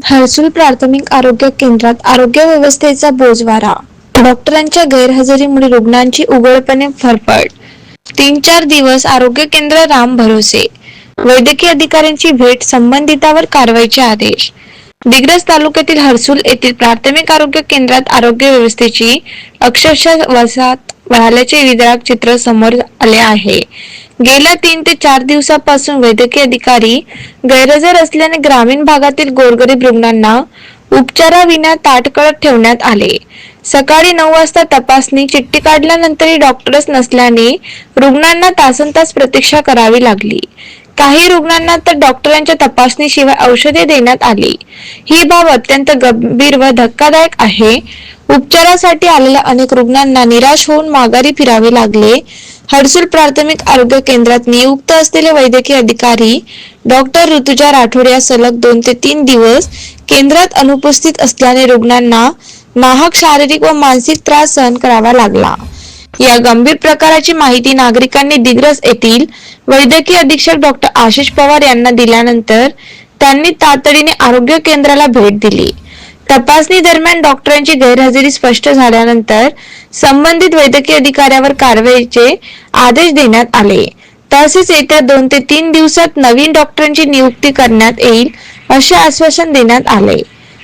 हर्सुल प्राथमिक आरोग्य केंद्रात आरोग्य व्यवस्थेचा बोजवारा. डॉक्टरांच्या गैरहजेरीमुळे रुग्णांची उघडपणे फरफड. 3-4 दिवस आरोग्य केंद्र राम भरोसे. वैद्यकीय अधिकाऱ्यांची भेट, संबंधितावर कारवाईचे आदेश. दिग्रस तालुक्यातील हर्सुल येथील प्राथमिक आरोग्य केंद्रात आरोग्य व्यवस्थेची अक्षरशः वसाहत वाढल्याचे विदारक चित्र समोर आले आहे. गेल्या 3 ते 4 दिवसापासून वैद्यकीय अधिकारी गैरहजर असल्याने ग्रामीण भागातील गोरगरीब रुग्णांना उपचाराविना ताटकळत ठेवण्यात आले. सकाळी 9 वाजता तपासणी चिठ्ठी काढल्यानंतरही डॉक्टरच नसल्याने रुग्णांना तासनतास प्रतीक्षा करावी लागली. काही रुग्णांना तर डॉक्टरांच्या तपासणीशिवाय औषधे देण्यात आली. ही बाब अत्यंत गंभीर व धक्कादायक आहे. उपचारासाठी आलेल्या अनेक रुग्णांना निराश होऊन माघारी फिरावे लागले. हर्सुल प्राथमिक आरोग्य केंद्रात नियुक्त असलेले वैद्यकीय अधिकारी डॉक्टर ऋतुजा राठोड या सलग 2 ते 3 दिवस केंद्रात अनुपस्थित असल्याने रुग्णांना नाहक शारीरिक व मानसिक त्रास सहन करावा लागला. या गंभीर प्रकाराची माहिती नागरिकांनी दिग्रस येथील वैद्यकीय अधीक्षक डॉक्टर आशिष पवार यांना दिल्यानंतर त्यांनी तातडीने आरोग्य केंद्राला भेट दिली. तपासणी दरम्यान डॉक्टरांची गैरहजेरी स्पष्ट झाल्यानंतर संबंधित वैद्यकीय अधिकाऱ्यावर कारवाईचे आदेश देण्यात आले. तसेच येत्या 2 ते 3 दिवसात नवीन डॉक्टरांची नियुक्ती करण्यात येईल असे आश्वासन देण्यात आले.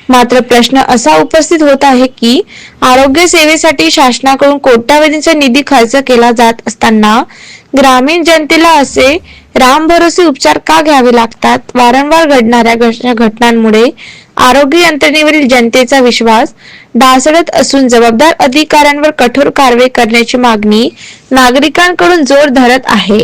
मात्र प्रश्न असा उपस्थित होत आहे की आरोग्य सेवेसाठी शासनाकडून कोट्यावधींचा निधी खर्च केला जात असताना ग्रामीण जनतेला असे रामभरोसे उपचार का घ्यावे लागतात? वारंवार घडणाऱ्या घटनांमुळे आरोग्य यंत्रणेवरील जनतेचा विश्वास ढासळत असून जबाबदार अधिकाऱ्यांवर कठोर कारवाई करण्याची मागणी नागरिकांकडून जोर धरत आहे.